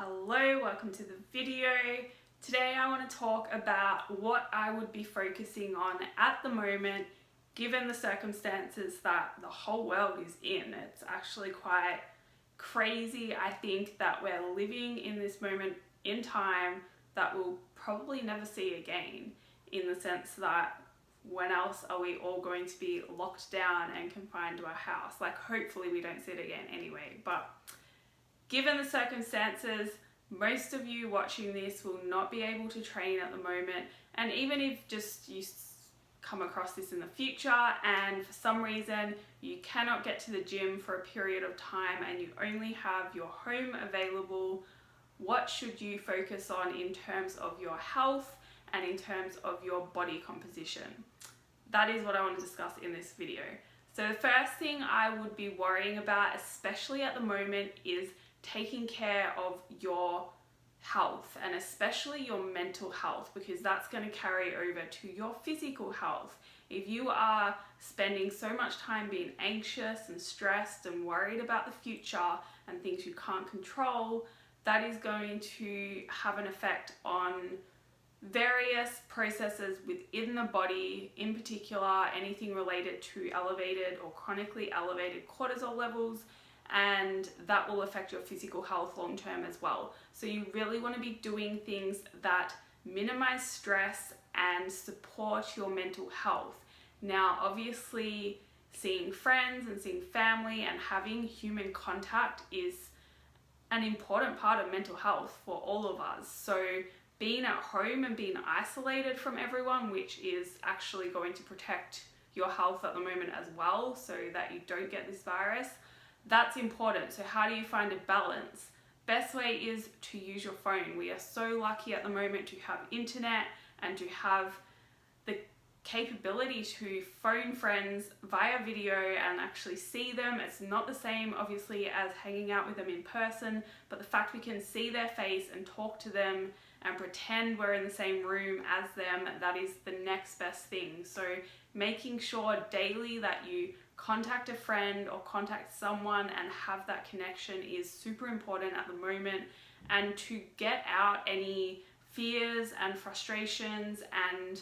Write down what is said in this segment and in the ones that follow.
Hello, welcome to the video. Today I want to talk about what I would be focusing on at the moment given the circumstances that the whole world is in. It's actually quite crazy, I think, that we're living in this moment in time that we'll probably never see again, in the sense that when else are we all going to be locked down and confined to our house? Like, hopefully we don't see it again anyway, but given the circumstances, most of you watching this will not be able to train at the moment, and even if just you come across this in the future and for some reason you cannot get to the gym for a period of time and you only have your home available, what should you focus on in terms of your health and in terms of your body composition? That is what I want to discuss in this video. So the first thing I would be worrying about, especially at the moment, is taking care of your health, and especially your mental health, because that's going to carry over to your physical health. If you are spending so much time being anxious and stressed and worried about the future and things you can't control, that is going to have an effect on various processes within the body, in particular anything related to elevated or chronically elevated cortisol levels, and that will affect your physical health long term as well. So you really want to be doing things that minimize stress and support your mental health. Now, obviously, seeing friends and seeing family and having human contact is an important part of mental health for all of us. So being at home and being isolated from everyone, which is actually going to protect your health at the moment as well, so that you don't get this virus, that's important. So how do you find a balance? Best way is to use your phone. We are so lucky at the moment to have internet and to have the capability to phone friends via video and actually see them. It's not the same, obviously, as hanging out with them in person, but the fact we can see their face and talk to them and pretend we're in the same room as them, that is the next best thing. So making sure daily that you contact a friend or contact someone and have that connection is super important at the moment, and to get out any fears and frustrations and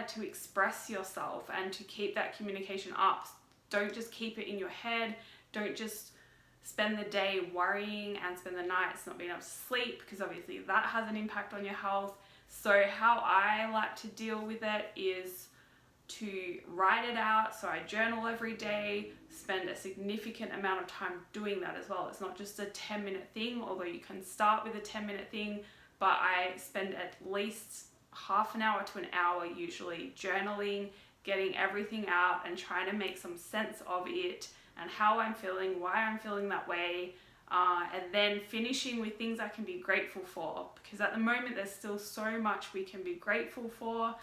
to express yourself and to keep that communication up. Don't just keep it in your head. Don't just spend the day worrying and spend the nights not being able to sleep, because obviously that has an impact on your health. So how I like to deal with it is to write it out. So I journal every day, spend a significant amount of time doing that as well. It's not just a 10-minute thing, although you can start with a 10-minute thing, but I spend at least half an hour to an hour usually journaling, getting everything out and trying to make some sense of it and how I'm feeling, why I'm feeling that way, and then finishing with things I can be grateful for, because at the moment there's still so much we can be grateful for.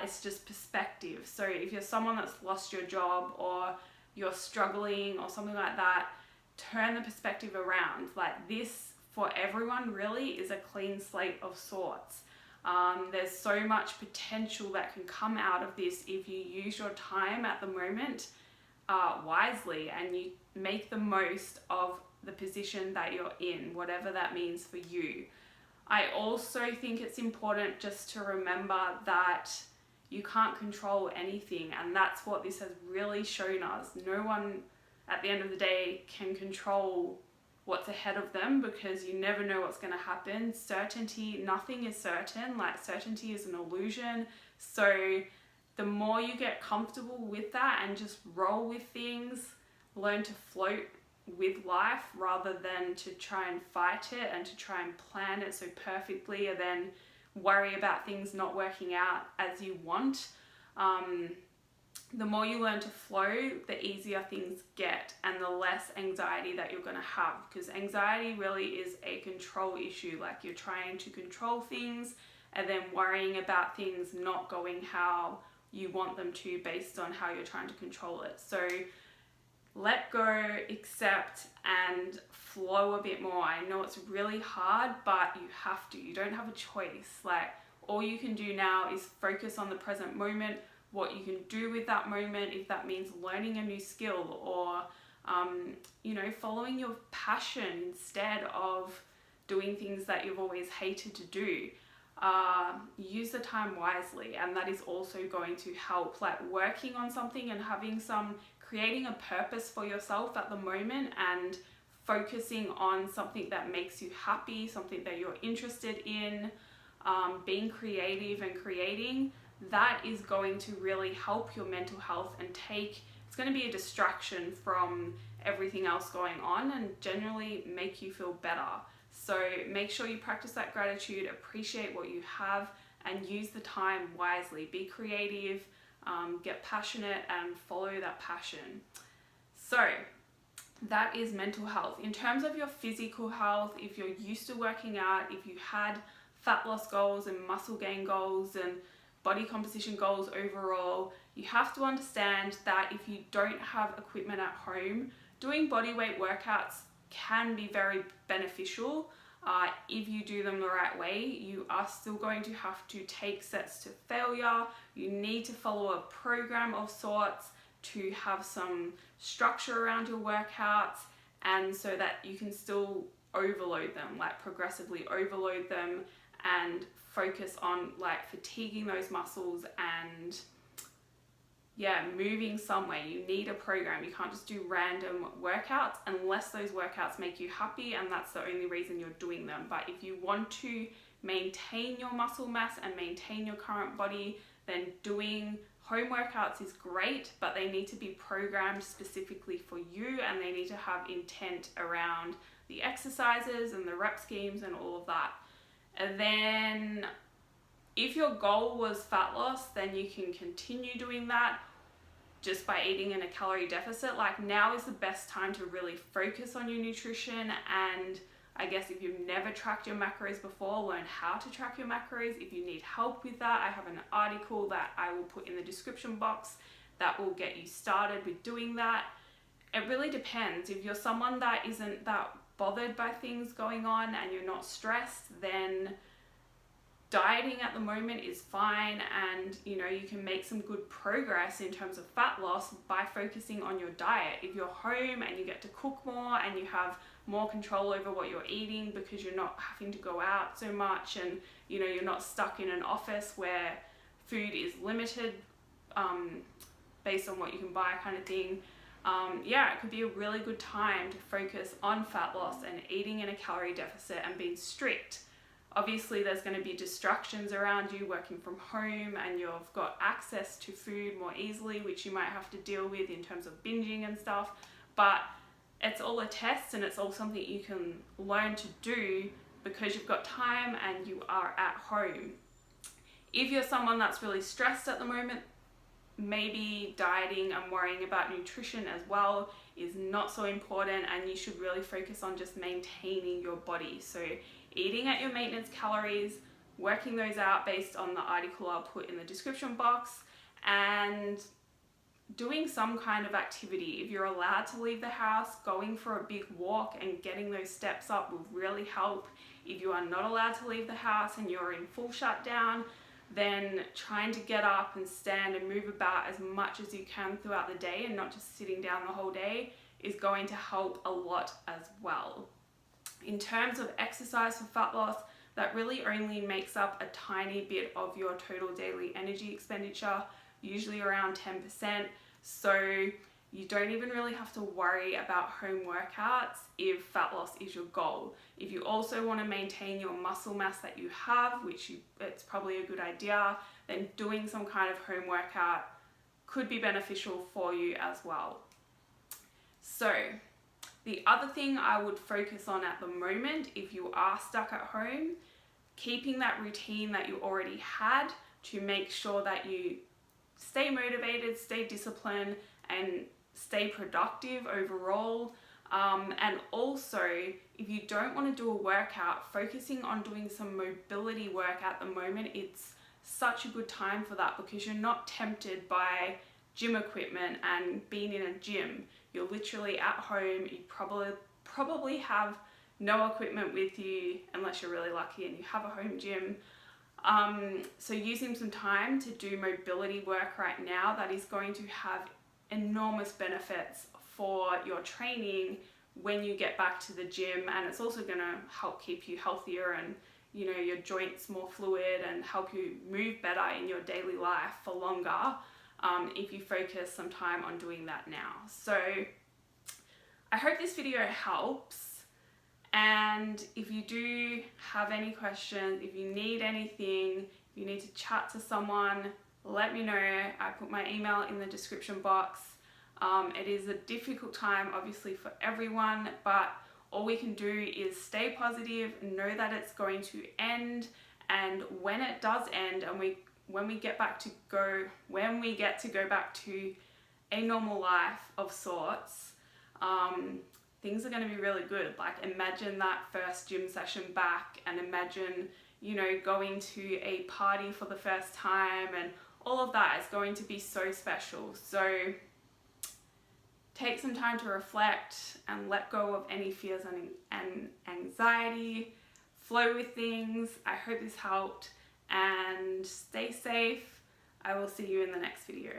It's just perspective. So if you're someone that's lost your job or you're struggling or something like that, turn the perspective around. Like, this for everyone really is a clean slate of sorts. There's so much potential that can come out of this if you use your time at the moment wisely and you make the most of the position that you're in, whatever that means for you. I also think it's important just to remember that you can't control anything, and that's what this has really shown us. No one at the end of the day can control what's ahead of them, because you never know what's going to happen. Certainty, nothing is certain. Like, certainty is an illusion. So the more you get comfortable with that and just roll with things, learn to float with life rather than to try and fight it and to try and plan it so perfectly and then worry about things not working out as you want. The more you learn to flow, the easier things get and the less anxiety that you're going to have, because anxiety really is a control issue. Like, you're trying to control things and then worrying about things not going how you want them to based on how you're trying to control it. So let go, accept, and flow a bit more. I know it's really hard, but you have to. You don't have a choice. Like, all you can do now is focus on the present moment, what you can do with that moment, if that means learning a new skill or following your passion instead of doing things that you've always hated to do. Use the time wisely, and that is also going to help, like working on something and creating a purpose for yourself at the moment and focusing on something that makes you happy, something that you're interested in, being creative and creating. That is going to really help your mental health and it's going to be a distraction from everything else going on and generally make you feel better. So make sure you practice that gratitude, appreciate what you have, and use the time wisely. Be creative, get passionate, and follow that passion. So that is mental health. In terms of your physical health, if you're used to working out, if you had fat loss goals and muscle gain goals and body composition goals overall, you have to understand that if you don't have equipment at home, doing body weight workouts can be very beneficial. If you do them the right way, you are still going to have to take sets to failure. You need to follow a program of sorts to have some structure around your workouts, and so that you can still overload them, like progressively overload them and focus on like fatiguing those muscles and moving somewhere. You need a program. You can't just do random workouts unless those workouts make you happy and that's the only reason you're doing them. But if you want to maintain your muscle mass and maintain your current body, then doing home workouts is great, but they need to be programmed specifically for you and they need to have intent around the exercises and the rep schemes and all of that. And then if your goal was fat loss, then you can continue doing that just by eating in a calorie deficit. Like, now is the best time to really focus on your nutrition, and I guess if you've never tracked your macros before, learn how to track your macros. If you need help with that, I have an article that I will put in the description box that will get you started with doing that. It really depends. If you're someone that isn't that bothered by things going on and you're not stressed, then dieting at the moment is fine, and you can make some good progress in terms of fat loss by focusing on your diet. If you're home and you get to cook more and you have more control over what you're eating because you're not having to go out so much, and you're not stuck in an office where food is limited based on what you can buy kind of thing, it could be a really good time to focus on fat loss and eating in a calorie deficit and being strict. Obviously, there's going to be distractions around you working from home, and you've got access to food more easily, which you might have to deal with in terms of binging and stuff. But it's all a test, and it's all something you can learn to do because you've got time and you are at home. If you're someone that's really stressed at the moment, maybe dieting and worrying about nutrition as well is not so important, and you should really focus on just maintaining your body. So eating at your maintenance calories, working those out based on the article I'll put in the description box, and doing some kind of activity. If you're allowed to leave the house, going for a big walk and getting those steps up will really help. If you are not allowed to leave the house and you're in full shutdown, then trying to get up and stand and move about as much as you can throughout the day and not just sitting down the whole day is going to help a lot as well. In terms of exercise for fat loss, that really only makes up a tiny bit of your total daily energy expenditure, usually around 10%. So you don't even really have to worry about home workouts if fat loss is your goal. If you also want to maintain your muscle mass that you have, it's probably a good idea, then doing some kind of home workout could be beneficial for you as well. So the other thing I would focus on at the moment, if you are stuck at home, keeping that routine that you already had to make sure that you stay motivated, stay disciplined, and stay productive overall. And also, if you don't want to do a workout, focusing on doing some mobility work at the moment, it's such a good time for that because you're not tempted by gym equipment and being in a gym. You're literally at home. You probably have no equipment with you unless you're really lucky and you have a home gym. So using some time to do mobility work right now, that is going to have enormous benefits for your training when you get back to the gym, and it's also going to help keep you healthier and, you know, your joints more fluid and help you move better in your daily life for longer if you focus some time on doing that now. So I hope this video helps, and if you do have any questions, if you need anything, if you need to chat to someone, let me know. I put my email in the description box. It is a difficult time obviously for everyone, but all we can do is stay positive, know that it's going to end, and when it does end and when we get to go back to a normal life of sorts, things are going to be really good. Like, imagine that first gym session back, and imagine, you know, going to a party for the first time, and all of that is going to be so special. So take some time to reflect and let go of any fears and anxiety. Flow with things. I hope this helped, and stay safe. I will see you in the next video.